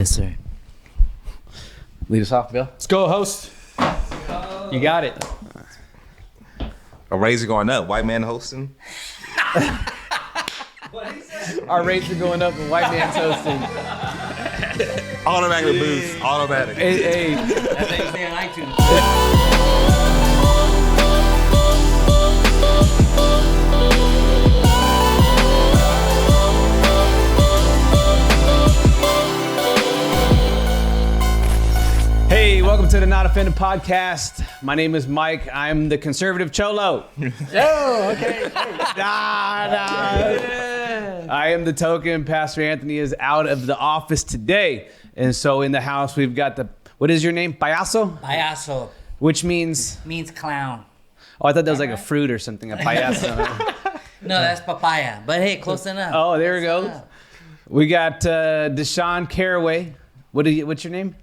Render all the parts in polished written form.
Yes, sir. Lead us off, Bill. Let's go, host. You got it. Our rates are going up. White man hosting. Our rates are going up and white man's hosting. Automatic boost. Automatic. Hey. That's how you say on iTunes. Hey, welcome to the Not Offended podcast. My name is Mike. I'm the conservative cholo. Oh, okay. I am the token. Pastor Anthony is out of the office today. And so in the house, we've got what is your name? Payaso? Payaso Which means, means clown. I thought that was like a fruit or something, a payaso. No, that's papaya. But hey, close enough. Oh, there we go. We got Deshaun Caraway. What's your name?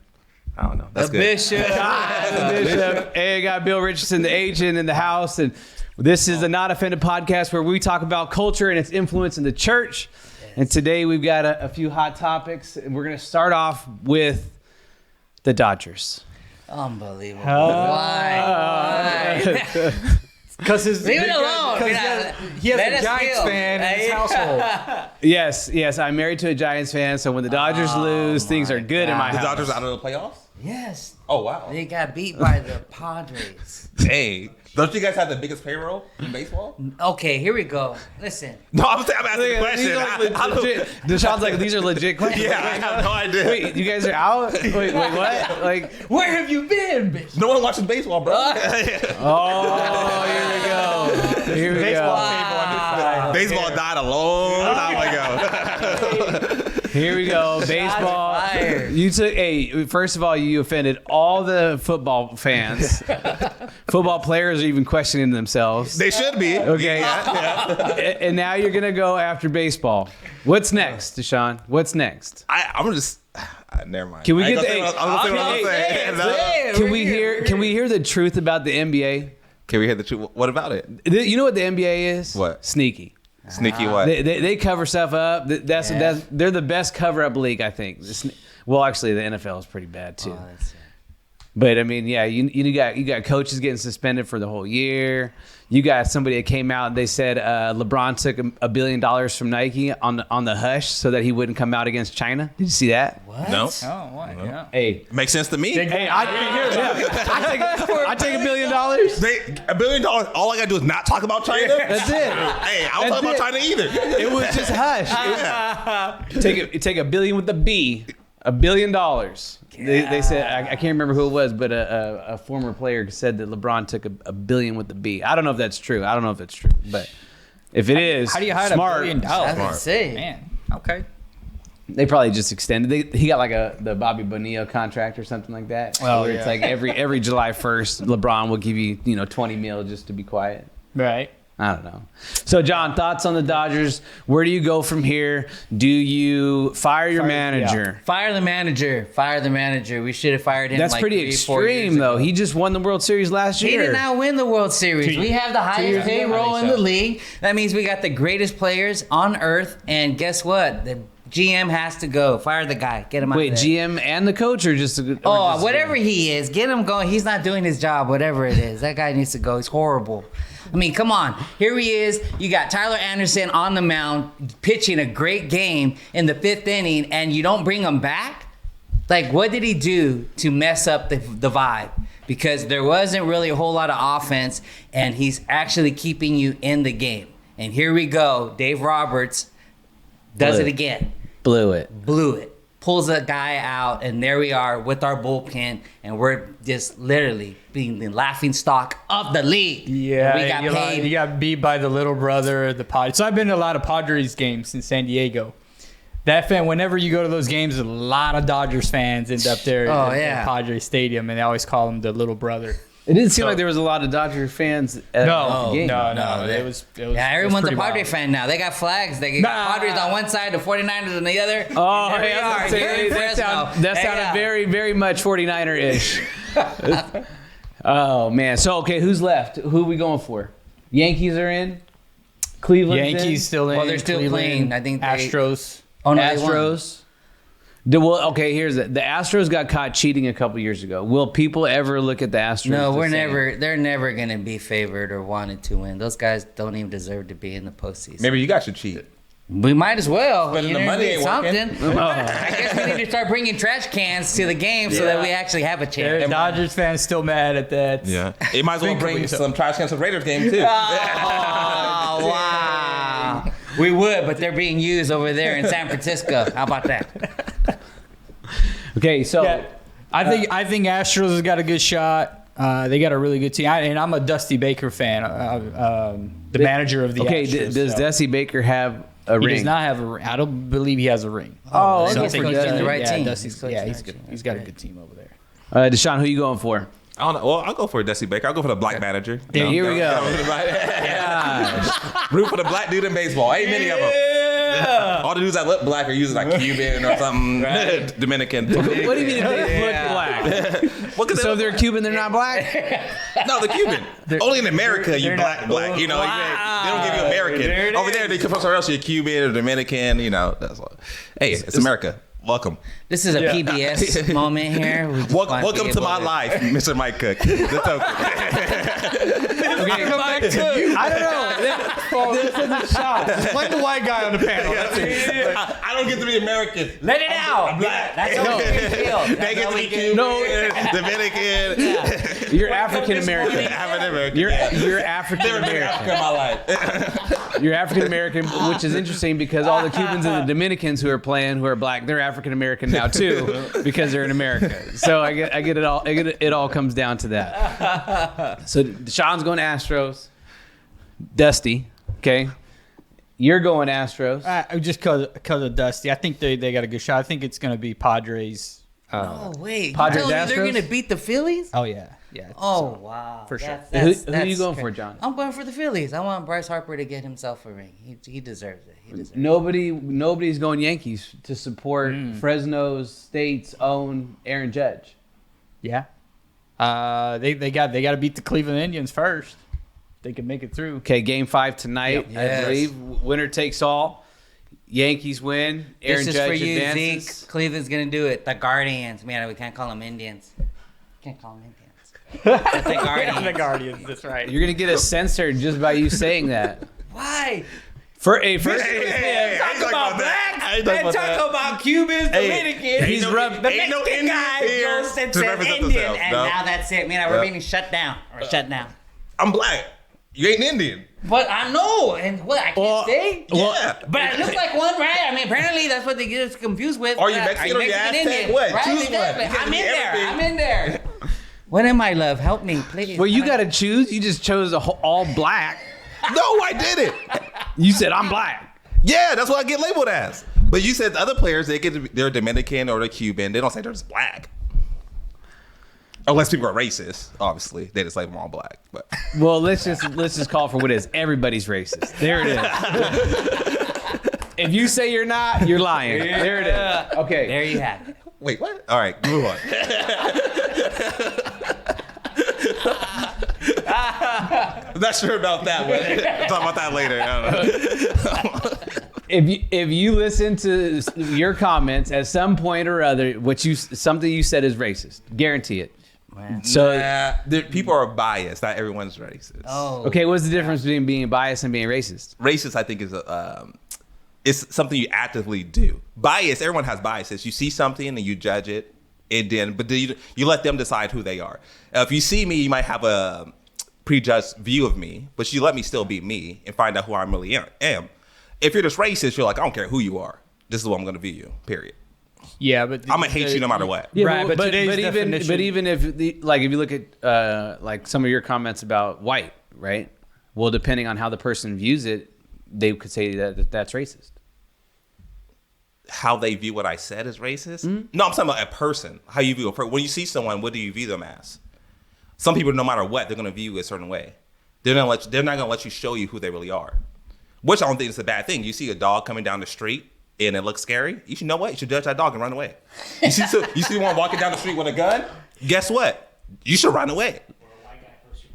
I don't know. That's good. Bishop. The Bishop. Hey, I got Bill Richardson, the agent in the house. And this is the Not Offended podcast where we talk about culture and its influence in the church. Yes. And today we've got a few hot topics. And we're going to start off with the Dodgers. Unbelievable. Why? Because Leave it alone. he has a Giants fan in his household. Yes. I'm married to a Giants fan. So when the Dodgers lose, things are good in my The house. Dodgers out of the playoffs? Yes. Oh, wow. They got beat by the Padres. Hey, don't you guys have the biggest payroll in baseball? Okay, here we go. Listen. No, I'm asking a question. Legit. Deshaun's like, these are legit questions. Yeah, I have no idea. Wait, you guys are out? Wait, what? Like, Where have you been, bitch? No one watches baseball, bro. oh, here we Baseball go. table on this side. Baseball died a long time ago. Here we go. Baseball. fired. You took first of all, you offended all the football fans. Football players are even questioning themselves. They should be. Okay. And now you're gonna go after baseball. What's next, Deshaun? What's next? I'm just. Never mind. Can we I ain't get gonna the- say what I'm gonna say. No. Can we hear the truth about the NBA? Can we hear the truth? What about it? You know what the NBA is? What? Sneaky. Sneaky what? They cover stuff up. That's they're the best cover up league, I think. Well, actually, the NFL is pretty bad too. But I mean, yeah, you got coaches getting suspended for the whole year. You got somebody that came out and they said LeBron took $1 billion from Nike on the hush so that he wouldn't come out against China. Did you see that? What? No. Oh, what? Yeah. Hey, Makes sense to me. hey, I take $1 billion. $1 billion. All I gotta do is not talk about China. That's it. Hey, I don't talk about China either. It was just hush. Take $1 billion with a B. $1 billion. They said I can't remember who it was, but a former player said that LeBron took $1 billion with the B. I don't know if that's true. But if it is, How do you hide smart. $1 billion? I was gonna say. Man, okay. They probably just extended. He got like the Bobby Bonilla contract or something like that. Oh, where it's yeah. like every July 1st, LeBron will give you 20 mil just to be quiet. Right. I don't know. So, John, thoughts on the Dodgers? Where do you go from here? Do you fire your manager? Fire the manager. Fire the manager. We should have fired him. That's like pretty 3-4 extreme, years though. ago. He just won the World Series last year. He did not win the World Series. We have the highest payroll in the league. That means we got the greatest players on earth. And guess what? The GM has to go. Fire the guy. Get him out Wait, of there. GM and the coach, or just? Whatever he is, get him going. He's not doing his job, whatever it is. That guy needs to go. He's horrible. I mean, come on. Here he is. You got Tyler Anderson on the mound pitching a great game in the 5th inning, and you don't bring him back? Like, what did he do to mess up the vibe? Because there wasn't really a whole lot of offense, and he's actually keeping you in the game. And here we go. Dave Roberts does it again. Blew it. Pulls a guy out, and there we are with our bullpen, and we're just literally being the laughing stock of the league. Yeah, we got paid. You got beat by the little brother of the Padres. So I've been to a lot of Padres games in San Diego. That fan, whenever you go to those games, a lot of Dodgers fans end up there in Padres Stadium, and they always call him the little brother. It didn't seem like there was a lot of Dodger fans at the game. No. It was Everyone's a pretty Padre wild. fan now. They got flags. They got Padres on one side, the 49ers on the other. Oh, And there hey, we are, here in Fresno. that sounded very, very much 49er-ish. Oh, man. So, okay, who's left? Who are we going for? Yankees are in? Cleveland's Yankees in? still in. Well, they're still Cleveland, playing. I think Astros. Oh, no, they won. Astros. Okay, here's it. The Astros got caught cheating a couple years ago. Will people ever look at the Astros? No, the we're same? never. They're never gonna be favored or wanted to win. Those guys don't even deserve to be in the postseason. Maybe you guys should cheat. We might as well. But You the know, money ain't something. working. I guess we need to start bringing trash cans to the game so that we actually have a chance. Dodgers fans still mad at that. Yeah. It might as well bring some trash cans to the Raiders game, too. Oh, wow. We would, but they're being used over there in San Francisco. How about that? Okay, so I think Astros has got a good shot. They got a really good team, and I'm a Dusty Baker fan, the manager of the Astros. Does Dusty Baker have a ring? He does not have a ring. I don't believe he has a ring. Oh, So I he's think coaching the right team. Dusty's, He's he's coaching good. the right He's got a good team over there. Deshaun, who you going for? I don't know. Well, I'll go for Dusty Baker. I'll go for the black manager. Here we go. Root for the black dude in baseball. Ain't many of them. All the dudes that look black are usually like Cuban or something. Dominican. What do you mean if they look black? Well, So they're Cuban, they're not black? No, they're Cuban. Only in America you black. You know, they don't give you American. Over there, they come from somewhere else. You're Cuban or Dominican. You know, that's all. Hey, it's America. Welcome. This is a PBS moment here. We just want Welcome to my life, Mr. Mike Cook. The token. I don't know. This is a shot. Like the white guy on the panel. I don't get to be American. Let it out. I'm black. That's how we feel. They get to be Cuban, Dominican. You're African American. African American. You're African Never been African in American. my life. You're African American, which is interesting because all the Cubans and the Dominicans who are playing, who are black, they're African American now too because they're in America. So I get it all. It all comes down to that. So Deshaun's going to Astros. Dusty, okay. You're going Astros. Just because of Dusty, I think they got a good shot. I think it's going to be Padres. Oh, wait. Padres, You telling me they're Astros? going to beat the Phillies? Oh yeah. Oh, wow. For sure. Who are you going for, John? I'm going for the Phillies. I want Bryce Harper to get himself a ring. He deserves it. Nobody's going Yankees to support Fresno State's own Aaron Judge. Yeah. They got to beat the Cleveland Indians first. They can make it through. Okay, Game 5 tonight. Yep. I believe winner takes all. Yankees win. Aaron This is Judge for you, advances. Zeke. Cleveland's going to do it. The Guardians. Man, we can't call them Indians. Can't call them Indians. That's the Guardians. The Guardians. That's right. You're gonna get us censored just by you saying that. Why? For a first, Talk about black. Talk about Cubans, Dominicans. he's rubbed. The Ain't no Mexican guy Indian goes here and to says represent Indian, themselves. and No. now that's it. Man, we're being shut down. Or shut down. I'm black. You ain't Indian. But I know, and what I can't say. Yeah. But I look like one, right? I mean, apparently that's what they get us confused with. Are you Mexican or you Aztec? Indian? What? Right? Choose Exactly. one. You I'm can in be there. everything. I'm in there. What am I, love? Help me, please. Well, you got to choose. You just chose all black. No, I didn't. You said I'm black. Yeah, that's what I get labeled as. But you said the other players, they're Dominican or they're Cuban. They don't say they're just black. Unless people are racist, obviously, they just label them all black. But Well, let's just call for what it is. Everybody's racist. There it is. If you say you're not, you're lying. There it is. Okay. There you have it. wait, what? All right, move on. I'm not sure about that, but we'll talk about that later. I don't know. If you listen to your comments at some point or other, something you said is racist, guarantee it. Man. So People are biased. Not everyone's racist. Oh. okay, what's the difference between being biased and being racist? Racist, I think, is it's something you actively do. Bias, everyone has biases. You see something and you judge it, but then you let them decide who they are. If you see me, you might have a prejudged view of me, but you let me still be me and find out who I really am. If you're just racist, you're like, I don't care who you are. This is what I'm going to view you, period. Yeah, but I'm going to hate you no matter what. Yeah, Right, but today's even if if you look at like some of your comments about white, right? Well, depending on how the person views it, they could say that's racist. How they view what I said is racist? Mm-hmm. No, I'm talking about a person. How you view a person. When you see someone, what do you view them as? Some people, no matter what, they're going to view you a certain way. They're not going to let you show you who they really are. Which I don't think is a bad thing. You see a dog coming down the street and it looks scary. You should know what? You should judge that dog and run away. You see one walking down the street with a gun? Guess what? You should run away. Or a white guy hosts your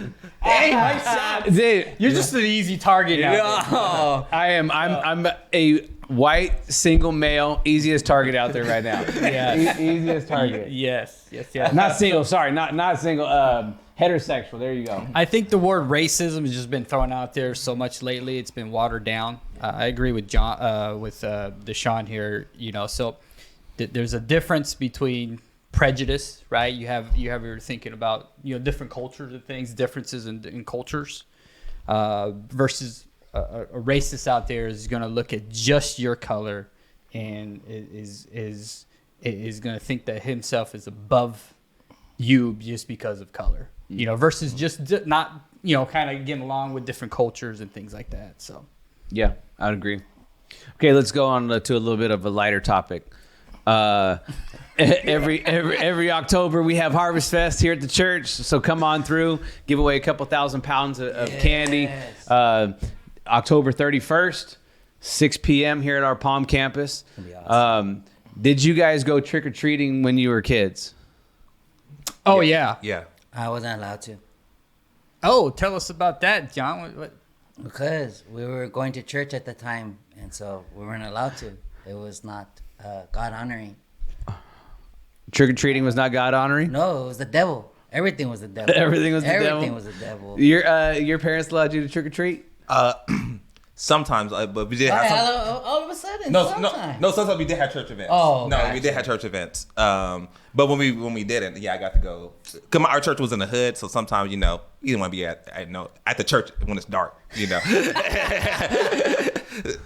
podcast. Hey, nice shot. Dude, You're just an easy target now. No. I'm a white single male, easiest target out there right now. Yes. Easiest target. Yes. Not single. Sorry, not single. Heterosexual. There you go. I think the word racism has just been thrown out there so much lately. It's been watered down. I agree with Deshaun here. So there's a difference between prejudice, right? You have you're thinking about different cultures and things, differences in cultures, versus a racist out there is going to look at just your color and is going to think that himself is above you just because of color, versus just not, kind of getting along with different cultures and things like that. So, yeah, I'd agree. Okay, let's go on to a little bit of a lighter topic. Every October we have Harvest Fest here at the church, so come on through, give away a couple 1,000 pounds of candy. October 31st, 6 p.m. here at our Palm campus. Awesome. Did you guys go trick-or-treating when you were kids? Oh, yeah. I wasn't allowed to. Oh, tell us about that, John. What? Because we were going to church at the time, and so we weren't allowed to. It was not God-honoring. Trick-or-treating was not God-honoring? No, it was the devil. Everything was the devil. Everything was the devil? Everything was the devil. Your parents allowed you to trick-or-treat? Sometimes, but we did have some. All of a sudden, No, sometimes. sometimes we did have church events. Oh, no, gotcha. we did have church events. But when we didn't, I got to go. Cause our church was in the hood, so sometimes you didn't want to be at the church when it's dark.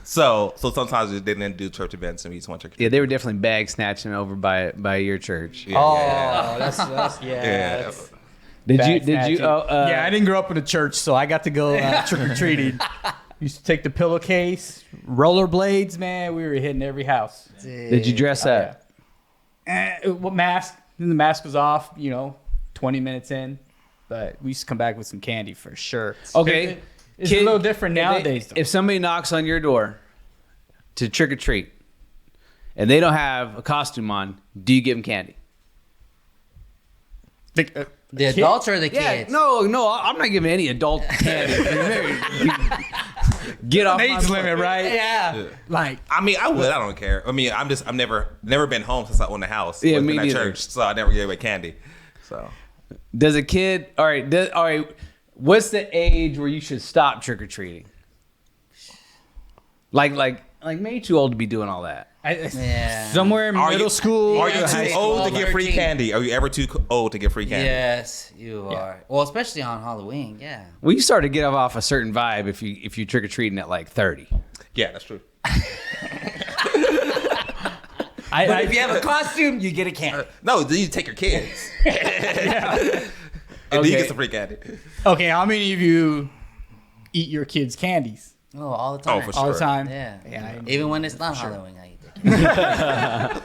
So sometimes we didn't do church events, and we just went to church. Yeah, they were definitely bag snatching over by your church. Yeah. That's Yeah. Did you? I didn't grow up in a church, so I got to go trick or treating. Used to take the pillowcase, rollerblades. Man, we were hitting every house. Did you dress up? What mask? Then the mask was off. 20 minutes in, but we used to come back with some candy for sure. Okay, it's a little different nowadays. If somebody knocks on your door to trick or treat, and they don't have a costume on, do you give them candy? The adults or the Yeah, kids? no, I'm not giving any adult candy. Get off age my limit, right? Yeah. Like, I mean, I would. I don't care. I mean, I've never been home since I owned the house. Yeah, Always me been at neither. church, so I never gave away candy. So Does a kid? All right. What's the age where you should stop trick or treating? Like maybe too old to be doing all that. Yeah. somewhere in middle school. Are you or high too school. old to get free 13. candy? Are you ever too old to get free candy? Yes, you are. Well, especially on Halloween. Yeah. Well, you start to get off a certain vibe if you trick or treating at like 30. Yeah, that's true. But if you have a costume, you get a can. No, then you take your kids. And then you get some free candy. Okay, how many of you eat your kids' candies? Oh, all the time. Oh, for All the sure. time? Yeah. Even when it's not Halloween, I eat the can.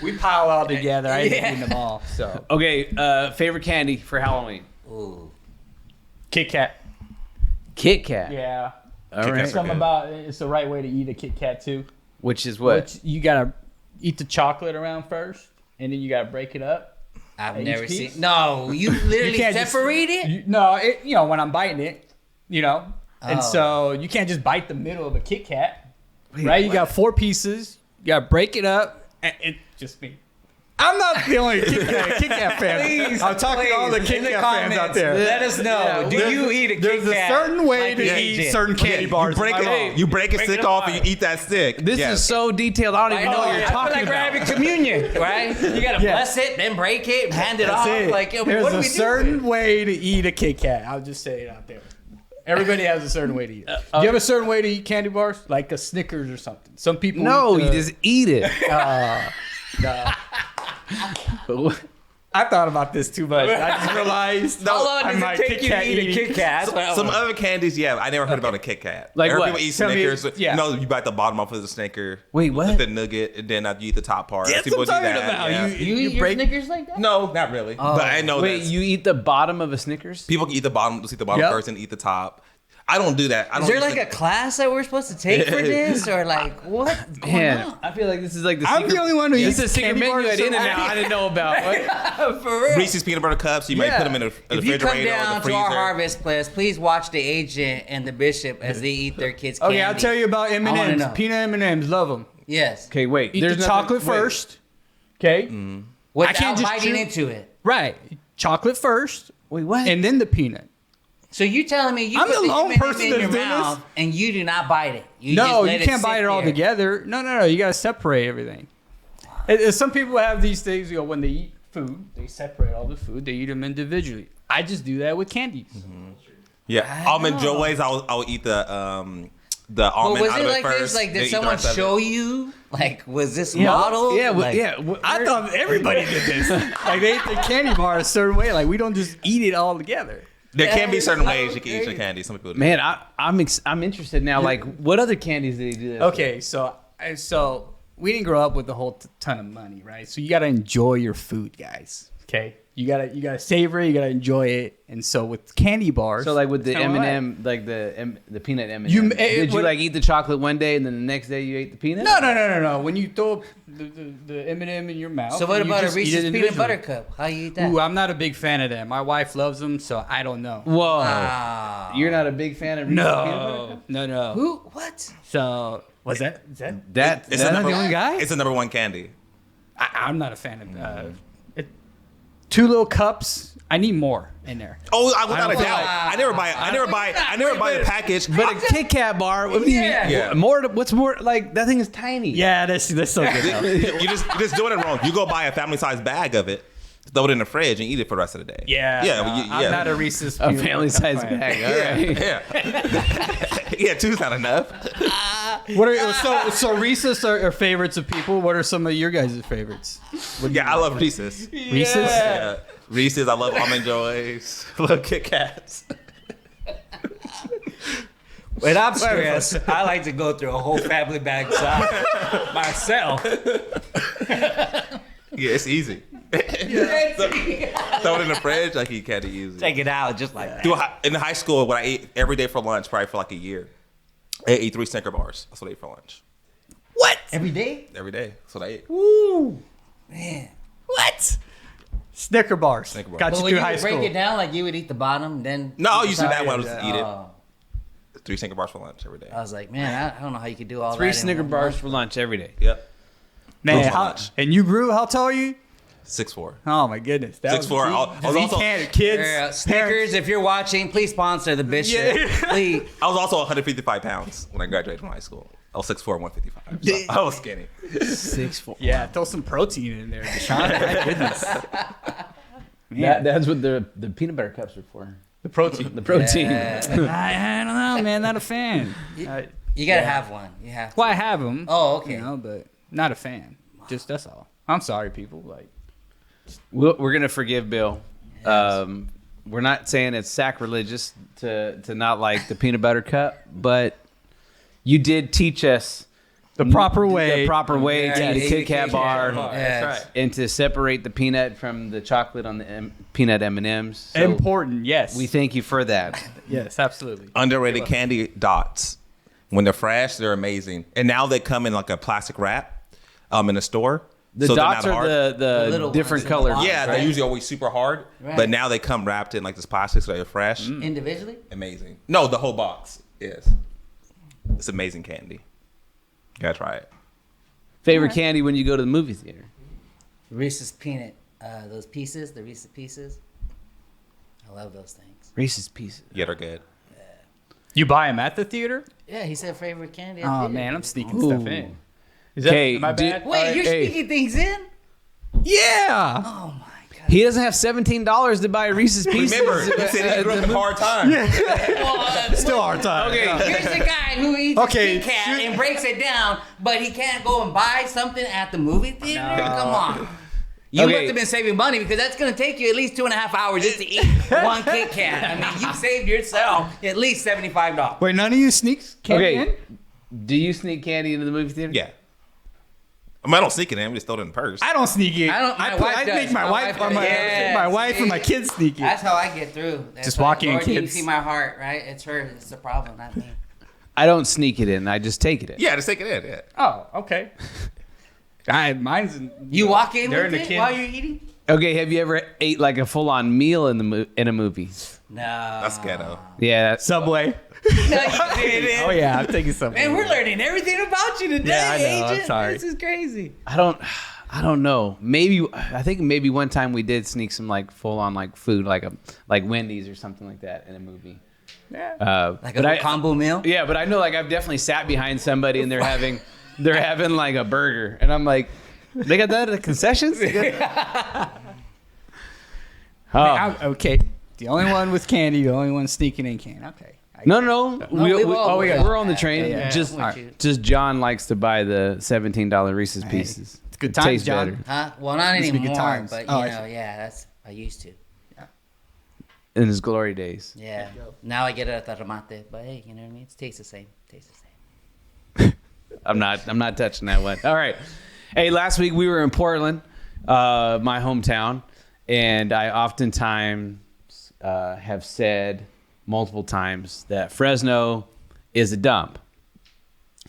We pile all together. I ain't eating them all. So Okay, favorite candy for Halloween? Ooh. Kit Kat. Kit Kat. Yeah. All Kit right. Kat's Something good. about it's the right way to eat a Kit Kat too. Which is what? Which you gotta eat the chocolate around first, and then you gotta break it up. I've Each never piece? seen. No, you literally can't just- separate it? When I'm biting it, and Oh. so you can't just bite the middle of a Kit Kat, right? You got 4 pieces. You gotta break it up. And it just me. I'm not the only Kit Kat fan. Please, I'm talking to all the please, Kit in the Kat fans out comments, there. let us know. Do you eat a Kit There's Kat? a certain way like to you eat did? certain candy bars. You break in my it. mouth. You break a Break stick it off apart. and you eat that stick. This is so detailed. I don't even know what you're I feel talking like we're about. having communion, right? You gotta Yeah. bless it, then break it, hand it That's off. it. Like, yo, There's what do a we certain do? way to eat a Kit Kat. I'll just say it out there. Everybody has a certain way to eat it. Do you have a certain way to eat candy bars? Like a Snickers or something. Some people No, eat you just eat it. I thought about this too much. I just realized. How long I'm does like it take Kit you to Kat eat a eating. Kit Kat? That's what I Some want. other candies, yeah. I never heard about a Kit Kat. Like I heard what? people eat Tell me- Snickers. yeah. You bite the bottom off of the Snicker. Wait, what? The nugget, and then you eat the top part. That's People what I'm do talking that. about. Yeah. You eat your break- Snickers like that? No, not really. Oh. But I know Wait, that you eat the bottom of a Snickers? people can eat the bottom. Just eat the bottom Yep. first and eat the top. I don't do that. Is there like a class that we're supposed to take for this, or like what's going Man, on? I feel like this is like the I'm secret. the only one who This eats is a secret candy menu bars at so In-N-Out happy. I didn't know about. For real. Reese's peanut butter cups? You might put them in the If you refrigerator come or down the to freezer. our harvest place, please watch the agent and the bishop as they eat their kids' candy. Okay, I'll tell you about wanna M&M's. know. Peanut M&M's, love them. Yes. Okay, wait. Eat There's the nothing- chocolate wait. first. Okay, Without can't just biting chew- into it. right. Chocolate first, Wait, what? and then the peanut. So you telling me you I'm put the lone M&M person in that's your doing mouth this? and you do not bite it? You No, just let you can't sit bite it all there. together. No. You gotta separate everything. Some people have these things. When they eat food, they separate all the food. They eat them individually. I just do that with candies. Yeah, I almond know. joys. I'll eat the almond But was out it of like it first. this? Like, then did eat the someone rest of it. show you? Like, was this model? Yeah, like, I thought everybody did this. Like they ate the candy bar a certain way. Like we don't just eat it all together. There can be That certain is ways so you can eat your crazy. candy. Some people do. Man, I'm interested now. Like, what other candies did he do that? Okay, so we didn't grow up with a whole ton of money, right? So you gotta enjoy your food, guys. Okay, you gotta savor it. You gotta enjoy it. And so with candy bars, So like with the it's kinda M&M, like the peanut M&M. You- did you what- like eat the chocolate one day and then the next day you ate the peanut? No. When you throw the M&M in your mouth, So what and you about a just eat it Reese's peanut individually. butter cup? How you eat that? Ooh, I'm not a big fan of them. My wife loves them, so I don't know. Whoa. Wow. You're not a big fan of Reese's peanut butter cup? No. Who? What? So is that? That It's Am I the the only guy? It's the number one candy. I'm not a fan of. Two little cups. I need more in there. Oh, without a feel doubt. like- I never buy a package. But a Kit Kat bar, what do you mean? Yeah. More? What's more? Like that thing is tiny. Yeah, that's so good. Though. You're just doing it wrong. You go buy a family size bag of it, throw it in the fridge, and eat it for the rest of the day. Yeah, yeah, no, yeah. I'm not a Reese's. A peanut family butter size fan. bag. All right. Yeah, yeah. Two's not enough. What are so Reese's are favorites of people? What are some of your guys' favorites? Yeah, I love Reese's. Reese's. Yeah. Reese's. I love almond joys. I love Kit Kats. When I'm stressed, I like to go through a whole family bag size myself. Yeah, it's easy. Throw it in the fridge like you can't easy. Take it out just like that. In high school, what I ate every day for lunch, probably for like a year, I ate 3 Snicker bars. That's what I ate for lunch. What? Every day? Every day. That's what I ate. Woo! Man. What? Snicker bars. Snicker bars. Got But you when through you high would break school. it down, like you would eat the bottom, then. No, eat the usually top? that one I would just eat it. Oh. 3 Snicker bars for lunch every day. I was like, man, I don't know how you could do all 3 that. in Snicker one bars month. for lunch every day. Yep. Man, Those how, lunch. and you grew? How tall are you? 6'4". Oh my goodness. That 6'4". was- I was also- kids. Snickers, parents. if you're watching, please sponsor the bishop. Yeah. Please. I was also 155 pounds when I graduated from high school. I was 6'4", 155. So I was skinny. 6'4". Yeah, throw some protein in there, Deshaun. My goodness. Man, That's what the peanut butter cups are for. the protein. The protein. Yeah. I don't know, man. Not a fan. You gotta have one. You have to. Well, I have them. Oh, okay. You know, but not a fan. Just that's all. I'm sorry, people. Like, We're gonna forgive Bill. We're not saying it's sacrilegious to not like the peanut butter cup, but you did teach us the proper way. the proper way Yeah, to eat a Kit Kat bar, Yes. That's right. and to separate the peanut from the chocolate on the peanut M&Ms. So Important. Yes. we thank you for that. Yes, absolutely. Underrated candy dots. When they're fresh, they're amazing. And now they come in like a plastic wrap in the store. The so they're dots not are hard. the little different ones in the colored. box. Yeah, right? they're usually always super hard. Right. But now they come wrapped in like this plastic so they're fresh. Individually? Amazing. No, the whole box is. It's amazing candy. You gotta try it. Favorite candy when you go to the movie theater? Reese's peanut, those pieces, the Reese's pieces. I love those things. Reese's Pieces. Yeah, they're good. You buy them at the theater? Yeah, he said favorite candy. Oh man, I'm sneaking stuff in. Is that Okay, am I bad? Wait, you're Hey. sneaking things in? Yeah. Oh my god. He doesn't have $17 to buy Reese's Pieces. Remember, he said he grew up in hard times. Still hard time. Okay. Here's the guy who eats Okay, a Kit Kat and breaks it down, but he can't go and buy something at the movie theater? Come on. You Okay. must have been saving money because that's going to take you at least 2.5 hours just to eat one Kit Kat. I mean, you saved yourself at least $75. Wait, none of you sneaks candy Okay. in? Do you sneak candy into the movie theater? Yeah. I mean, I don't sneak it in. I just throw it in the purse. I don't sneak it. I make my wife or my wife and my kids sneak it. That's how I get through. Just walk in, Lord, kids. You see my heart, right? It's her. It's the problem, not me. I don't sneak it in. I just take it in. Yeah, just take it in. Yeah. Oh, okay. Mine's. You walk in They're with in it the while you're eating? Okay, have you ever ate like a full-on meal in a movie? No. That's ghetto. Yeah. Subway. No, you didn't. Oh yeah, I'm taking something. Man, we're learning everything about you today, Yeah, I know. I'm Agent. sorry. This is crazy. I don't know. I think maybe one time we did sneak some like full-on like food, like Wendy's or something like that in a movie. Yeah. Like a combo meal? Yeah, but I know like I've definitely sat behind somebody and they're having like a burger, and I'm like, they got that at the concessions? Oh. Okay. The only one with candy, the only one sneaking in can. Okay. No. We're on the train. Yeah. Just John likes to buy the $17 Reese's Pieces. It's good times, Tastes John. better. Huh? Well, not Used to be good anymore, times. but Oh, you know, yeah, I used to. In his glory days. Yeah. Now I get it at the remate, but hey, you know what I mean? It tastes the same. I'm not touching that one. All right. Hey, last week we were in Portland, my hometown, and I oftentimes have said multiple times that Fresno is a dump.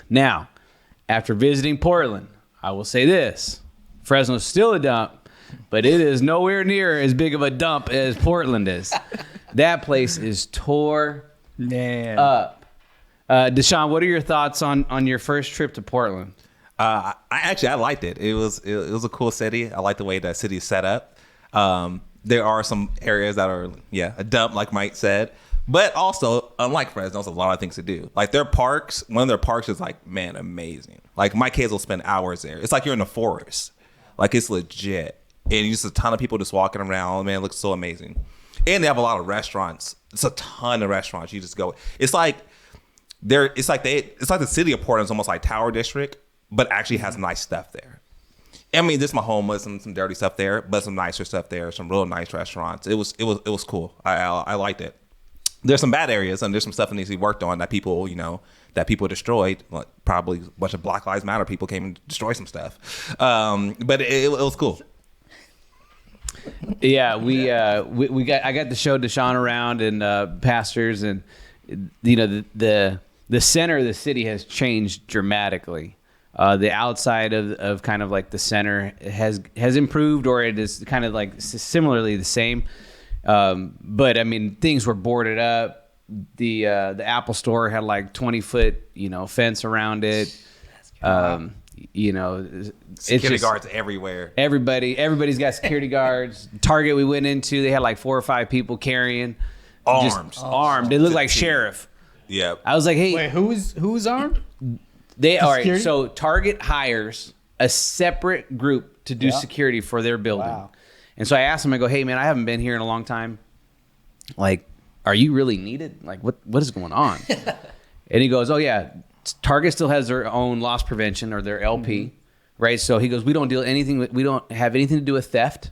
Now, after visiting Portland, I will say this. Fresno's still a dump, but it is nowhere near as big of a dump as Portland is. That place is tore up. Deshaun, what are your thoughts on your first trip to Portland? I liked it. It was a cool city. I like the way that city is set up. There are some areas that are a dump, like Mike said, but also unlike Fresno, there's a lot of things to do. Like their parks, one of their parks is like, man, amazing. Like my kids will spend hours there. It's like you're in the forest. Like it's legit, and just a ton of people just walking around. Man, it looks so amazing. And they have a lot of restaurants. It's a ton of restaurants. You just go. It's like the city of Portland is almost like Tower District, but actually has nice stuff there. I mean, this is my home with some dirty stuff there, but some nicer stuff there. Some real nice restaurants. It was cool. I liked it. There's some bad areas and there's some stuff that needs to be worked on that people destroyed. Like probably a bunch of Black Lives Matter people came and destroyed some stuff. But it was cool. Yeah, I got to show Deshaun around and pastors, and you know the center of the city has changed dramatically. The outside of kind of like the center has improved, or it is kind of like similarly the same. But I mean, things were boarded up. The Apple store had like 20-foot fence around it. Security guards everywhere. Everybody's got security guards. Target we went into, they had like 4 or 5 people carrying armed. They looked like sheriff. Yeah. I was like, hey, wait, who's armed? All right. So Target hires a separate group to do security for their building. Wow. And so I asked him, I go, hey man, I haven't been here in a long time. Like, are you really needed? Like, what is going on? And he goes, oh yeah, Target still has their own loss prevention or their LP, right? So he goes, we don't have anything to do with theft.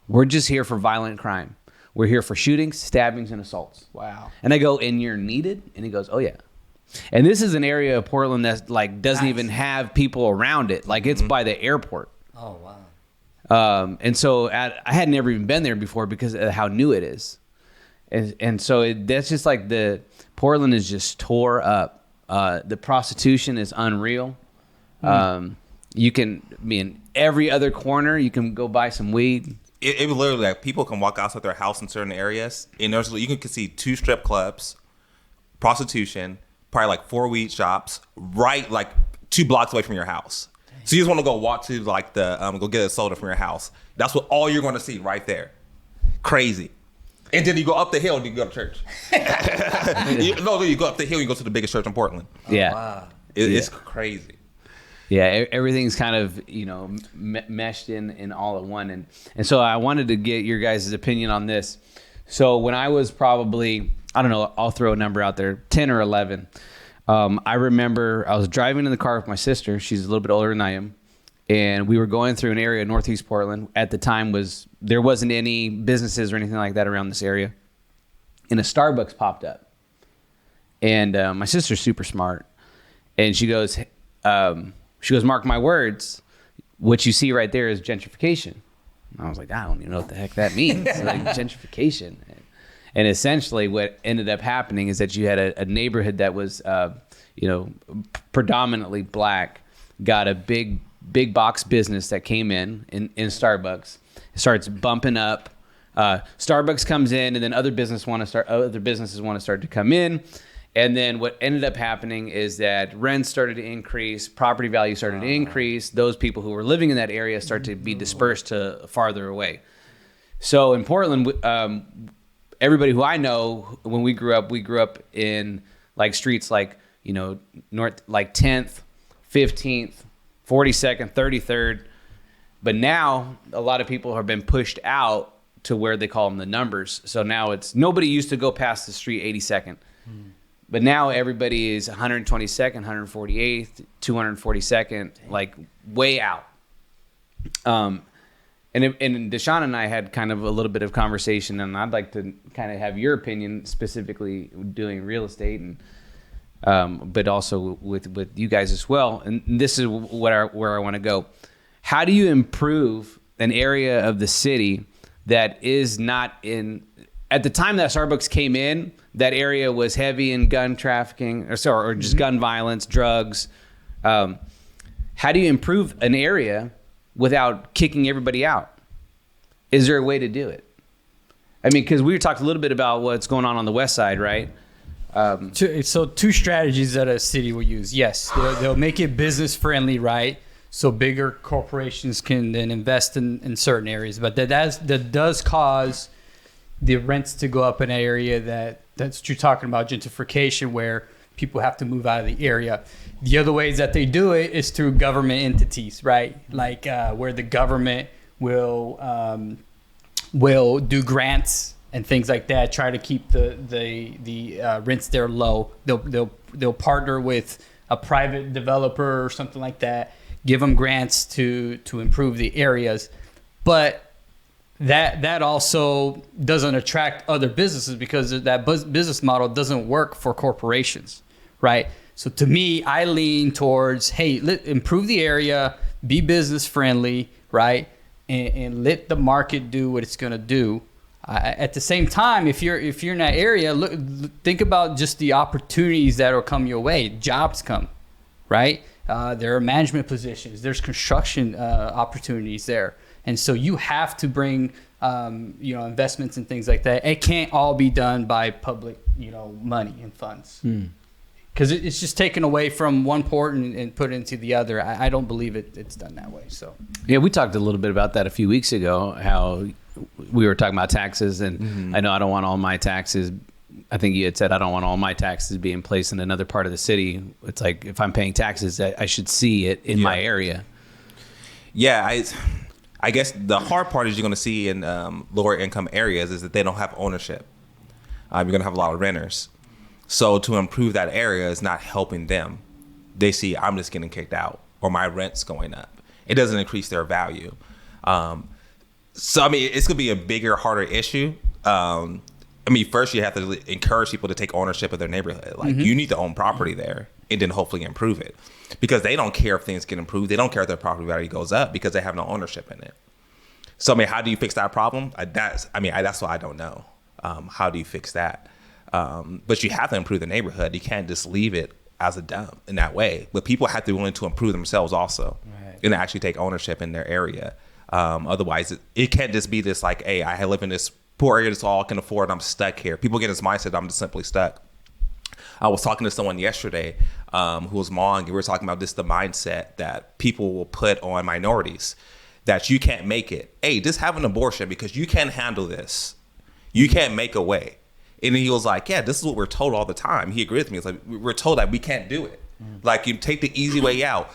We're just here for violent crime. We're here for shootings, stabbings, and assaults. Wow. And I go, and you're needed? And he goes, oh yeah. And this is an area of Portland that like doesn't even have people around it. Like it's by the airport. Oh wow. And so I had never even been there before because of how new it is. And so that's just like Portland is just tore up. The prostitution is unreal. You can be in every other corner. You can go buy some weed. It was literally like people can walk outside their house in certain areas, and you can see 2 strip clubs, prostitution, probably like 4 weed shops, right like 2 blocks away from your house. So you just want to go walk to like go get a soda from your house. That's all you're going to see right there. Crazy. And then you go up the hill and you go to church. you go up the hill, you go to the biggest church in Portland. Yeah. Wow. It's crazy. Yeah, everything's kind of, meshed in all at one. And so I wanted to get your guys' opinion on this. So when I was probably, I don't know, I'll throw a number out there, 10 or 11. I remember I was driving in the car with my sister. She's a little bit older than I am. And we were going through an area in Northeast Portland. At the time, there wasn't any businesses or anything like that around this area. And a Starbucks popped up. And my sister's super smart. And she goes, mark my words, what you see right there is gentrification. And I was like, I don't even know what the heck that means. Like gentrification. And essentially what ended up happening is that you had a neighborhood that was, predominantly black, got a big box business that came in Starbucks. It starts bumping up. Starbucks comes in, and then other businesses want to start to come in. And then what ended up happening is that rents started to increase, property value started to increase. Those people who were living in that area started to be dispersed to farther away. So in Portland, everybody who I know, when we grew up in like streets like, north, like 10th, 15th, 42nd, 33rd. But now a lot of people have been pushed out to where they call them the numbers. So now nobody used to go past the street 82nd. But now everybody is 122nd, 148th, 242nd, like way out. And Deshaun and I had kind of a little bit of conversation, and I'd like to kind of have your opinion specifically doing real estate, and but also with you guys as well. And this is where I want to go. How do you improve an area of the city that is not in? At the time that Starbucks came in, that area was heavy in gun trafficking, or just gun violence, drugs. How do you improve an area without kicking everybody out? Is there a way to do it? I mean, because we talked a little bit about what's going on the west side, right? So two strategies that a city will use. Yes, they'll make it business friendly, right? So bigger corporations can then invest in certain areas. But that does cause the rents to go up in an area that's what you're talking about, gentrification, where people have to move out of the area. The other ways that they do it is through government entities, right? Like where the government will do grants and things like that, try to keep the rents there low. They'll partner with a private developer or something like that, give them grants to improve the areas. But that also doesn't attract other businesses because that business model doesn't work for corporations, right? So to me, I lean towards, hey, improve the area, be business friendly, right? And let the market do what it's going to do. At the same time, if you're in that area, think about just the opportunities that will come your way. Jobs come, right? There are management positions. There's construction opportunities there. And so you have to bring, investments and things like that. It can't all be done by public, money and funds. Because it's just taken away from one port and put into the other. I don't believe it's done that way. So yeah, we talked a little bit about that a few weeks ago, how we were talking about taxes. And I know I don't want all my taxes. I think you had said I don't want all my taxes being placed in another part of the city. It's like if I'm paying taxes, I should see it in my area. Yeah, I guess the hard part is you're going to see in lower income areas is that they don't have ownership. You're going to have a lot of renters. So to improve that area is not helping them. They see I'm just getting kicked out or my rent's going up. It doesn't increase their value. So, I mean, it's going to be a bigger, harder issue. First you have to encourage people to take ownership of their neighborhood. Like you need to own property there and then hopefully improve it. Because they don't care if things get improved. They don't care if their property value goes up because they have no ownership in it. So, how do you fix that problem? That's what I don't know. How do you fix that? But you have to improve the neighborhood. You can't just leave it as a dump in that way. But people have to be willing to improve themselves also and actually take ownership in their area. Otherwise, it can't just be this like, hey, I live in this poor area that's all I can afford. I'm stuck here. People get this mindset, I'm just simply stuck. I was talking to someone yesterday who was Hmong, and we were talking about the mindset that people will put on minorities, that you can't make it. Hey, just have an abortion because you can't handle this. You can't make a way. And he was like, yeah, this is what we're told all the time. He agreed with me. It's like, we're told that we can't do it. Like, you take the easy way out,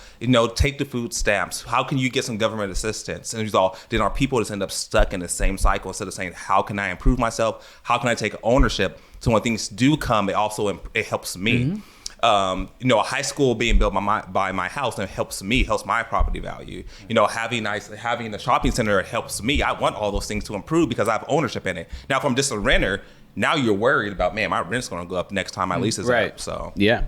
take the food stamps. How can you get some government assistance? And then our people just end up stuck in the same cycle instead of saying, how can I improve myself? How can I take ownership? So when things do come, it helps me. A high school being built by my house, and it helps me, helps my property value. Having a shopping center, it helps me. I want all those things to improve because I have ownership in it. Now, if I'm just a renter, now you're worried about, man, my rent's going to go up next time my lease is up. So yeah.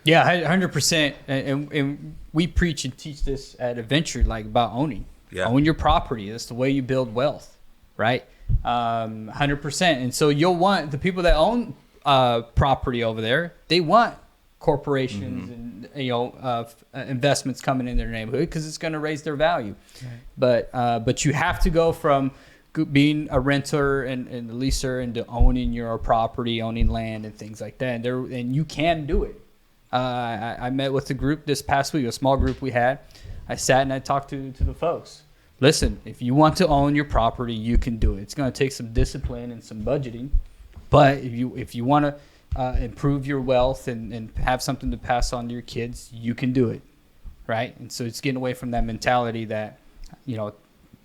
Yeah, 100%. And we preach and teach this at Adventure, like about owning. Yeah. Own your property. That's the way you build wealth, right? 100%. And so you'll want the people that own property over there, they want corporations and investments coming in their neighborhood because it's going to raise their value. Right. But you have to go from being a renter and a leaser into owning your property, owning land and things like that. And you can do it. I met with a group this past week, a small group we had. I sat and I talked to the folks. Listen, if you want to own your property, you can do it. It's going to take some discipline and some budgeting. But if you want to improve your wealth and have something to pass on to your kids, you can do it, right? And so it's getting away from that mentality that,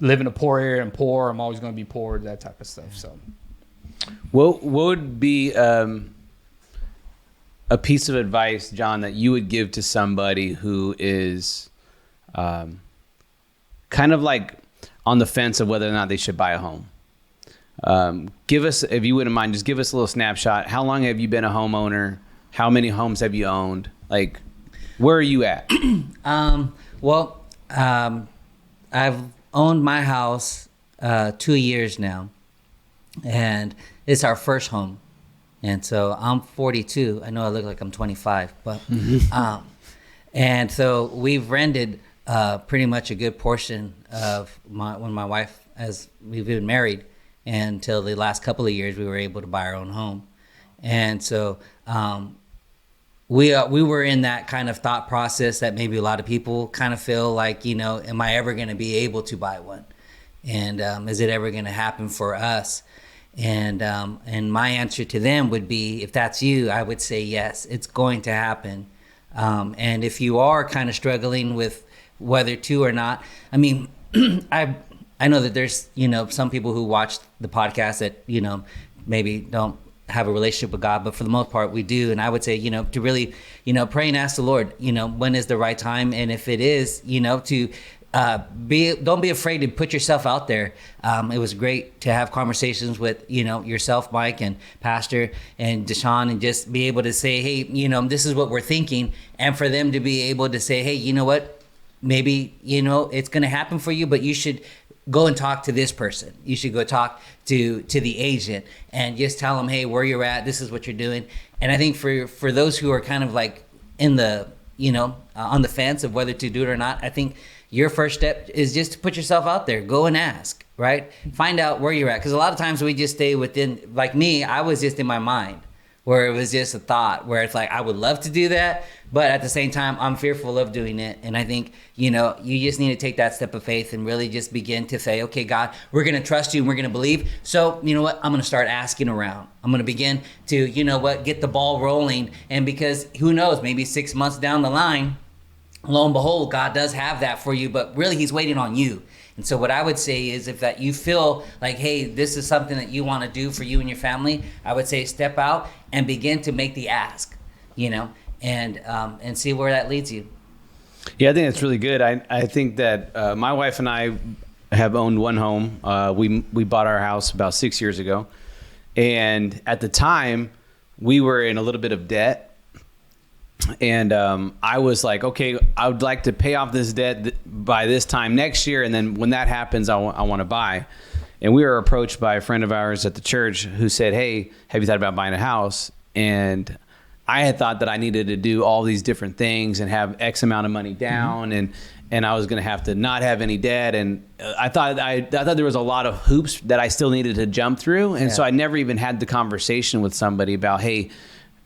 live in a poor area and poor, I'm always going to be poor, that type of stuff. So, what would be a piece of advice, John, that you would give to somebody who is kind of like on the fence of whether or not they should buy a home? Give us, if you wouldn't mind, just give us a little snapshot. How long have you been a homeowner? How many homes have you owned? Like, where are you at? I've owned my house 2 years now, and it's our first home. And so I'm 42. I know I look like I'm 25, but and so we've rented pretty much a good portion of when my wife, as we've been married, until the last couple of years we were able to buy our own home. And so we were in that kind of thought process that maybe a lot of people kind of feel like, am I ever going to be able to buy one? And is it ever going to happen for us? And my answer to them would be, if that's you, I would say yes, it's going to happen. And if you are kind of struggling with whether to or not, I mean, I know that there's, some people who watch the podcast that, maybe don't have a relationship with God, but for the most part we do. And I would say, to really, pray and ask the Lord, when is the right time? And if it is, to don't be afraid to put yourself out there. It was great to have conversations with, yourself, Mike, and Pastor and Deshaun, and just be able to say, hey, this is what we're thinking. And for them to be able to say, hey, you know what, maybe, it's going to happen for you, but you should go and talk to this person. You should go talk to the agent and just tell them, hey, where you're at, this is what you're doing. And I think for those who are kind of like in the, on the fence of whether to do it or not, I think your first step is just to put yourself out there. Go and ask, right? Find out where you're at. Because a lot of times we just stay within, like me, I was just in my mind, where it was just a thought, where it's like, I would love to do that, but at the same time, I'm fearful of doing it. And I think, you just need to take that step of faith and really just begin to say, okay, God, we're going to trust you and we're going to believe. So, you know what? I'm going to start asking around. I'm going to begin to, get the ball rolling. And because who knows, maybe 6 months down the line, lo and behold, God does have that for you, but really he's waiting on you. And so what I would say is, if that you feel like, hey, this is something that you want to do for you and your family, I would say step out and begin to make the ask, and see where that leads you. Yeah, I think that's really good. I think that my wife and I have owned one home. We bought our house about 6 years ago. And at the time, we were in a little bit of debt. And I was like, okay, I would like to pay off this debt by this time next year. And then when that happens, I want to buy. And we were approached by a friend of ours at the church who said, hey, have you thought about buying a house? And I had thought that I needed to do all these different things and have X amount of money down, and I was going to have to not have any debt. And I thought there was a lot of hoops that I still needed to jump through. And so I never even had the conversation with somebody about, hey,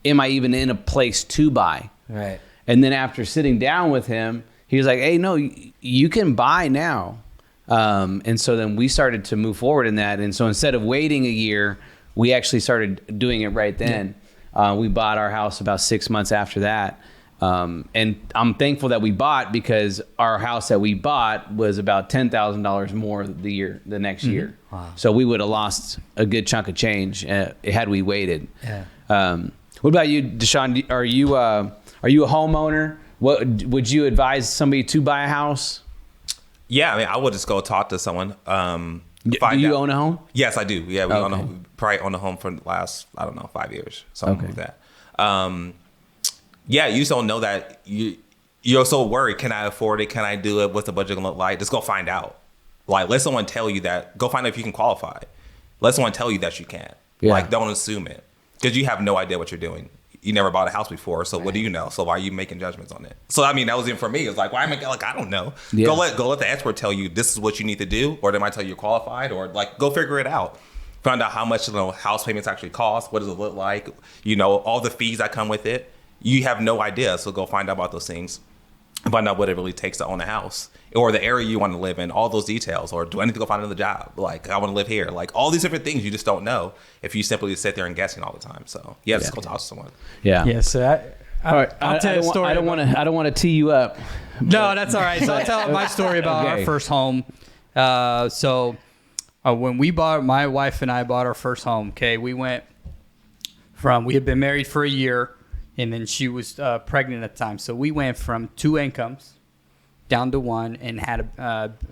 am I even in a place to buy? Right. And then after sitting down with him, he was like, hey, no, you can buy now. And so then we started to move forward in that. And so instead of waiting a year, we actually started doing it right then. Yeah. We bought our house about 6 months after that. And I'm thankful that we bought, because our house that we bought was about $10,000 more the next year. Wow. So we would have lost a good chunk of change had we waited. Yeah. What about you, Deshaun? Are you a homeowner? What would you advise somebody to buy a house? Yeah, I mean, I would just go talk to someone. Do you own a home? Yes, I do. Yeah, probably own a home for the last, 5 years, something like that. Yeah, you just don't know that. You're so worried. Can I afford it? Can I do it? What's the budget gonna look like? Just go find out. Like, let someone tell you that. Go find out if you can qualify. Let someone tell you that you can't. Yeah. Like, don't assume it, because you have no idea what you're doing. You never bought a house before, so what do you know? So why are you making judgments on it? So I mean, that was it for me. It was like, why am I like, I don't know. Yeah. Go let the expert tell you this is what you need to do, or they might tell you you're qualified, or like go figure it out. Find out how much house payments actually cost. What does it look like? All the fees that come with it. You have no idea, so go find out about those things. Find out what it really takes to own a house, or the area you want to live in, all those details, or do I need to go find another job? Like, I want to live here. Like, all these different things you just don't know if you simply sit there and guessing all the time. So, just go talk to someone. Yeah. Yeah, so I'll tell a story. I don't want to tee you up. No, that's all right. So I'll tell my story about our first home. When my wife and I bought our first home, okay, we had been married for a year, and then she was pregnant at the time. So we went from 2 incomes down to 1 and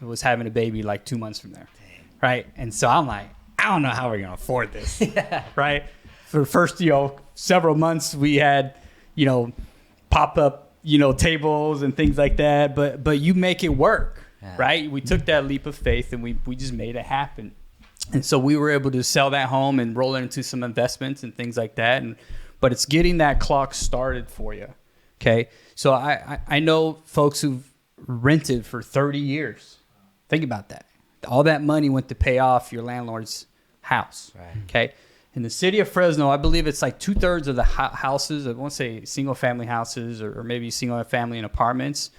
was having a baby like 2 months from there. Dang. Right? And so I'm like, I don't know how we're going to afford this. Right? For the first, several months we had, pop-up, tables and things like that. But you make it work. Yeah. Right? We took that leap of faith and we just made it happen. And so we were able to sell that home and roll it into some investments and things like that. But it's getting that clock started for you. Okay. So I know folks who've rented for 30 years. Think about that. All that money went to pay off your landlord's house. Right. Okay. In the city of Fresno, I believe it's like 2/3 of the houses, I won't say single family houses or maybe single family and apartments,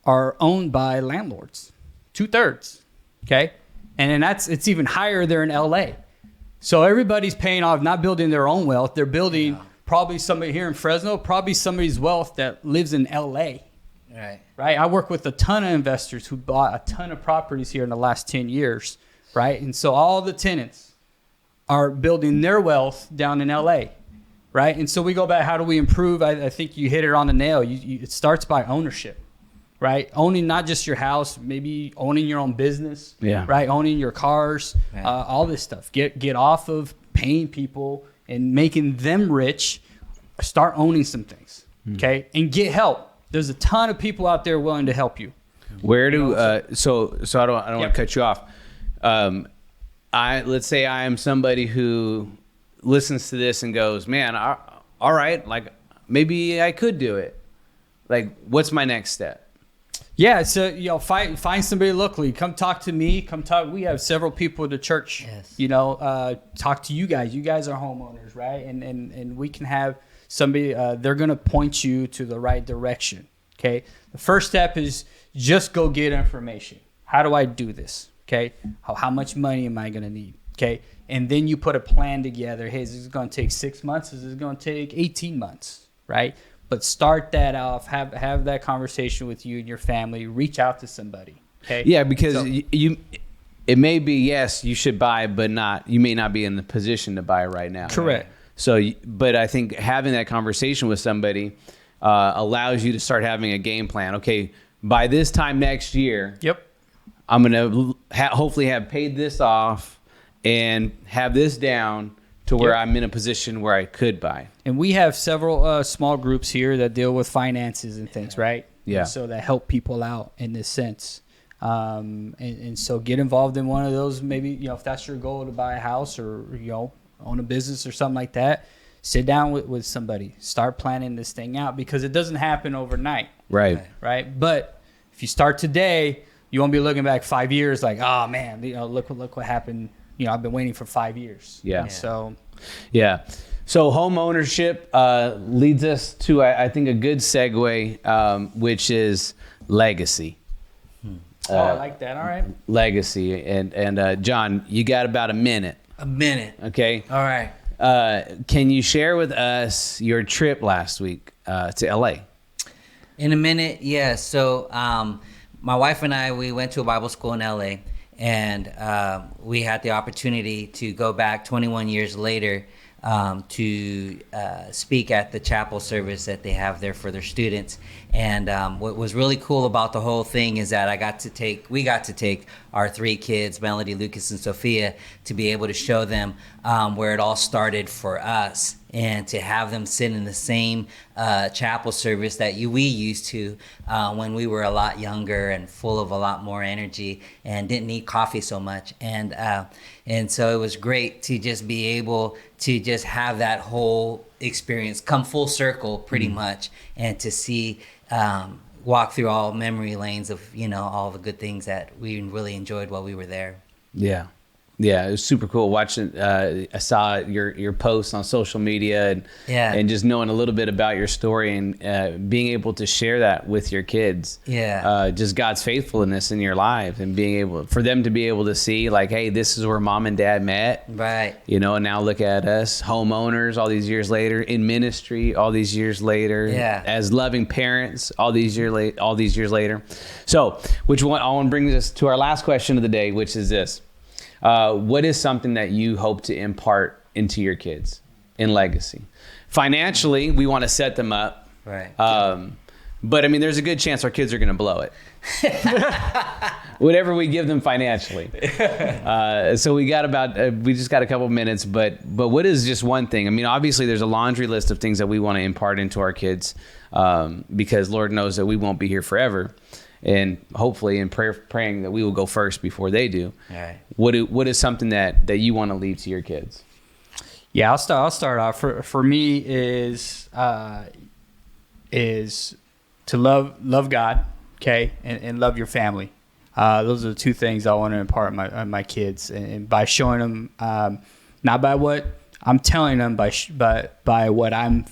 are owned by landlords. 2/3. Okay. And then it's even higher there in LA. So everybody's paying off, not building their own wealth. They're building probably somebody here in Fresno, probably somebody's wealth that lives in LA. Right. I work with a ton of investors who bought a ton of properties here in the last 10 years. Right. And so all the tenants are building their wealth down in LA. Right. And so we go back, how do we improve? I think you hit it on the nail. It starts by ownership. Right. Owning not just your house, maybe owning your own business. Yeah. Right. Owning your cars, all this stuff. Get off of paying people and making them rich. Start owning some things. Okay. And get help. There's a ton of people out there willing to help you. Where do so I don't want to cut you off. Let's say I am somebody who listens to this and goes, man, all right, like maybe I could do it. Like, what's my next step? Yeah, so find somebody locally. Come talk to me. Come talk. We have several people at the church. Yes. Talk to you guys. You guys are homeowners, right? And we can have somebody. They're gonna point you to the right direction. Okay. The first step is just go get information. How do I do this? Okay. How much money am I gonna need? Okay. And then you put a plan together. Hey, is this gonna take 6 months? Is this gonna take 18 months? Right. But start that off. Have that conversation with you and your family. Reach out to somebody. Okay. Yeah, because it may be yes, you should buy, but you may not be in the position to buy right now. Correct. So, but I think having that conversation with somebody allows you to start having a game plan. Okay, by this time next year, I'm gonna hopefully have paid this off and have this down to where I'm in a position where I could buy. And we have several small groups here that deal with finances and things, right? Yeah. And so that help people out in this sense. And so get involved in one of those. Maybe, if that's your goal to buy a house or, own a business or something like that, sit down with somebody. Start planning this thing out because it doesn't happen overnight. Right. Right. But if you start today, you won't be looking back 5 years like, oh, man, look what happened. I've been waiting for 5 years. Yeah. So home ownership leads us to, I think, a good segue, which is legacy. I like that. All right. Legacy. And John, you got about a minute. A minute. Okay. All right. Can you share with us your trip last week to LA? In a minute, yes. So my wife and I, we went to a Bible school in LA. And we had the opportunity to go back 21 years later to speak at the chapel service that they have there for their students. And what was really cool about the whole thing is that we got to take our 3 kids, Melody, Lucas, and Sophia, to be able to show them where it all started for us and to have them sit in the same chapel service that we used to when we were a lot younger and full of a lot more energy and didn't need coffee so much. And so it was great to just be able to just have that whole experience come full circle pretty much, and to see walk through all memory lanes of, all the good things that we really enjoyed while we were there. Yeah. Yeah, it was super cool watching. I saw your posts on social media and just knowing a little bit about your story and being able to share that with your kids. Yeah, just God's faithfulness in your life and being able for them to be able to see like, hey, this is where mom and dad met. Right. And now look at us, homeowners, all these years later, in ministry, all these years later, as loving parents, all these years later. So, I want to bring this to our last question of the day, which is this. What is something that you hope to impart into your kids in legacy? Financially, we want to set them up. Right. But I mean, there's a good chance our kids are going to blow it. Whatever we give them financially. So we just got a couple minutes, but what is just one thing? I mean, obviously there's a laundry list of things that we want to impart into our kids, because Lord knows that we won't be here forever. And hopefully in praying that we will go first before they do. All right. What is something that you want to leave to your kids? Yeah, I'll start off. For me is to love God, okay, and love your family. Those are the two things I want to impart my kids, and by showing them, not by what I'm telling them, by what I'm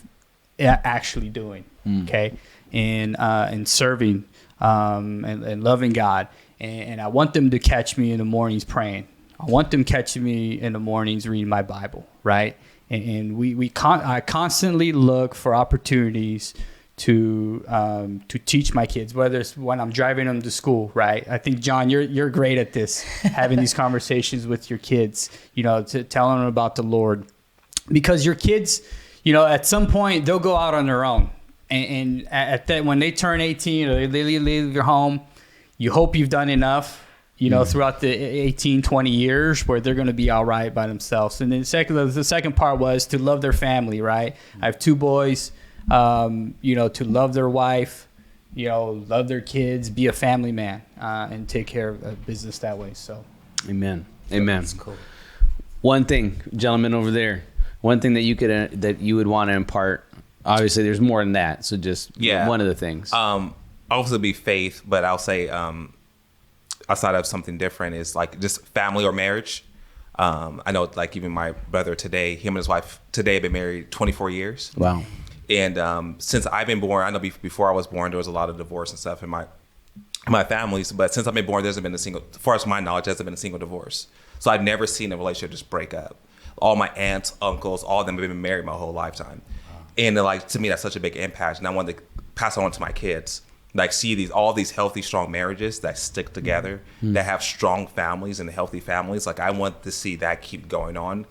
actually doing, okay, and serving. And loving God, and I want them to catch me in the mornings praying. I want them catching me in the mornings reading my Bible, right? And I constantly look for opportunities to teach my kids, whether it's when I'm driving them to school, right? I think, John, you're great at this, having these conversations with your kids, to telling them about the Lord, because your kids, at some point they'll go out on their own. And at that, when they turn 18 or they leave your home, you hope you've done enough, throughout the 18, 20 years where they're going to be all right by themselves. And then the second part was to love their family, right? I have two boys, to love their wife, love their kids, be a family man, and take care of business that way. So, Amen. That's cool. One thing, gentlemen over there, one thing that you would want to impart. Obviously, there's more than that. So just one of the things. Obviously, be faith, but I'll say outside of something different is like just family or marriage. I know, like even my brother today, him and his wife today have been married 24 years. Wow. And since I've been born, I know before I was born, there was a lot of divorce and stuff in my families. But since I've been born, there hasn't been a single, as far as my knowledge, there hasn't been a single divorce. So I've never seen a relationship just break up. All my aunts, uncles, all of them have been married my whole lifetime. And like, to me, that's such a big impact. And I want to pass it on to my kids. Like, see all these healthy, strong marriages that stick together, that have strong families and healthy families. Like, I want to see that keep going on,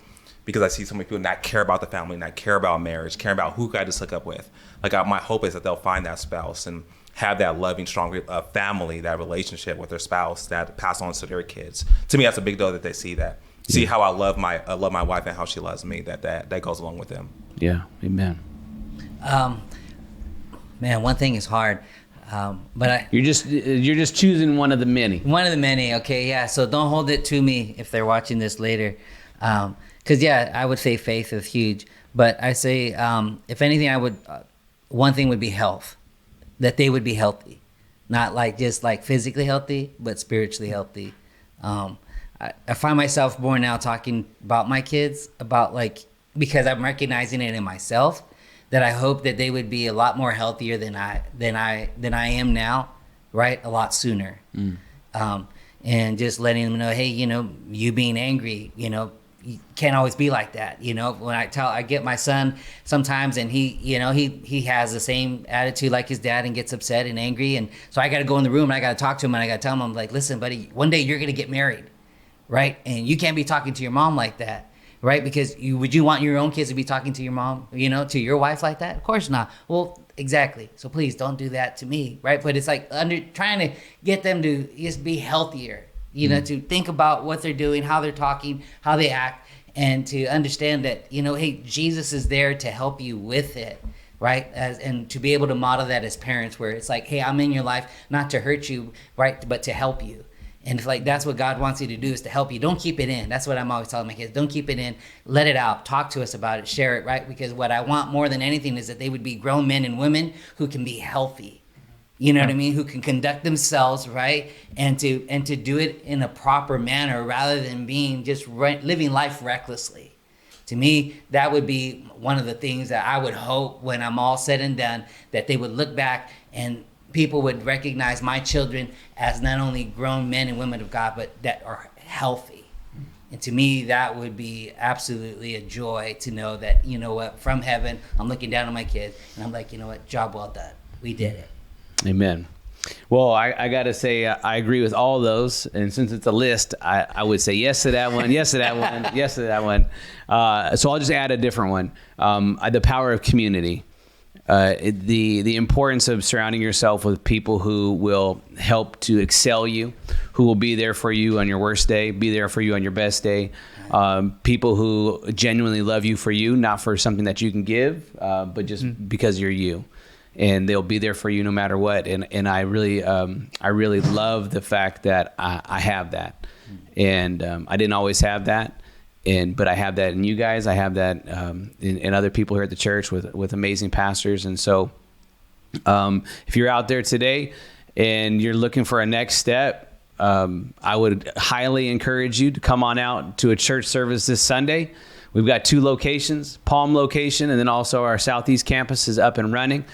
because I see so many people not care about the family, not care about marriage, care about who I just hook up with. Like, my hope is that they'll find that spouse and have that loving, strong family, that relationship with their spouse that pass on to their kids. To me, that's a big deal that they see that. See how I love my wife and how she loves me. That goes along with them. Yeah, amen. Man, one thing is hard, but you're just choosing one of the many. One of the many, okay, yeah. So don't hold it to me if they're watching this later, because I would say faith is huge, but I say if anything, I would one thing would be health, that they would be healthy, not like just like physically healthy, but spiritually healthy. I find myself more now talking about my kids because I'm recognizing it in myself, that I hope that they would be a lot more healthier than I am now, right? A lot sooner. And just letting them know, hey, you being angry, you can't always be like that. When I get my son sometimes, and he has the same attitude like his dad and gets upset and angry. And so I got to go in the room and I got to talk to him and I got to tell him, I'm like, listen, buddy, one day you're going to get married, right? And you can't be talking to your mom like that. Right? Because would you want your own kids to be talking to your mom, to your wife like that? Of course not. Well, exactly. So please don't do that to me, right? But it's like trying to get them to just be healthier, to think about what they're doing, how they're talking, how they act, and to understand that, hey, Jesus is there to help you with it, right? And to be able to model that as parents, where it's like, hey, I'm in your life not to hurt you, right, but to help you. And it's like, that's what God wants you to do, is to help you. Don't keep it in. That's what I'm always telling my kids. Don't keep it in. Let it out. Talk to us about it. Share it, right? Because what I want more than anything is that they would be grown men and women who can be healthy. You know what I mean? Who can conduct themselves, right? And to do it in a proper manner, rather than being just living life recklessly. To me, that would be one of the things that I would hope, when I'm all said and done, that they would look back and people would recognize my children as not only grown men and women of God, but that are healthy. And to me, that would be absolutely a joy to know that, from heaven, I'm looking down on my kids and I'm like, job well done. We did it. Amen. Well, I got to say, I agree with all those. And since it's a list, I would say yes to that one, yes to that one, yes to that one. So I'll just add a different one. The power of community. The importance of surrounding yourself with people who will help to excel you, who will be there for you on your worst day, be there for you on your best day. People who genuinely love you for you, not for something that you can give, but just because you're you. And they'll be there for you no matter what. And I really love the fact that I have that. And I didn't always have that. But I have that in you guys. I have that in other people here at the church with amazing pastors. And so if you're out there today and you're looking for a next step, I would highly encourage you to come on out to a church service this Sunday. We've got 2 locations, Palm location, and then also our Southeast campus is up and running.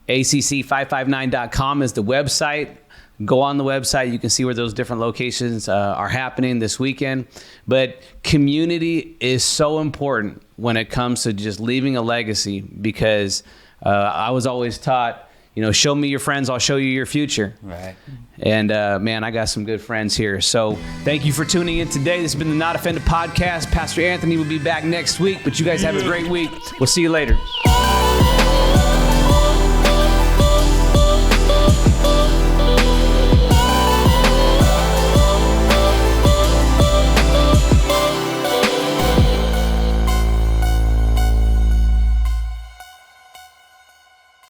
ACC559.com is the website. Go on the website. You can see where those different locations are happening this weekend. But community is so important when it comes to just leaving a legacy, because I was always taught, show me your friends, I'll show you your future. Right. And man, I got some good friends here. So thank you for tuning in today. This has been the Not Offended podcast. Pastor Anthony will be back next week, but you guys have a great week. We'll see you later.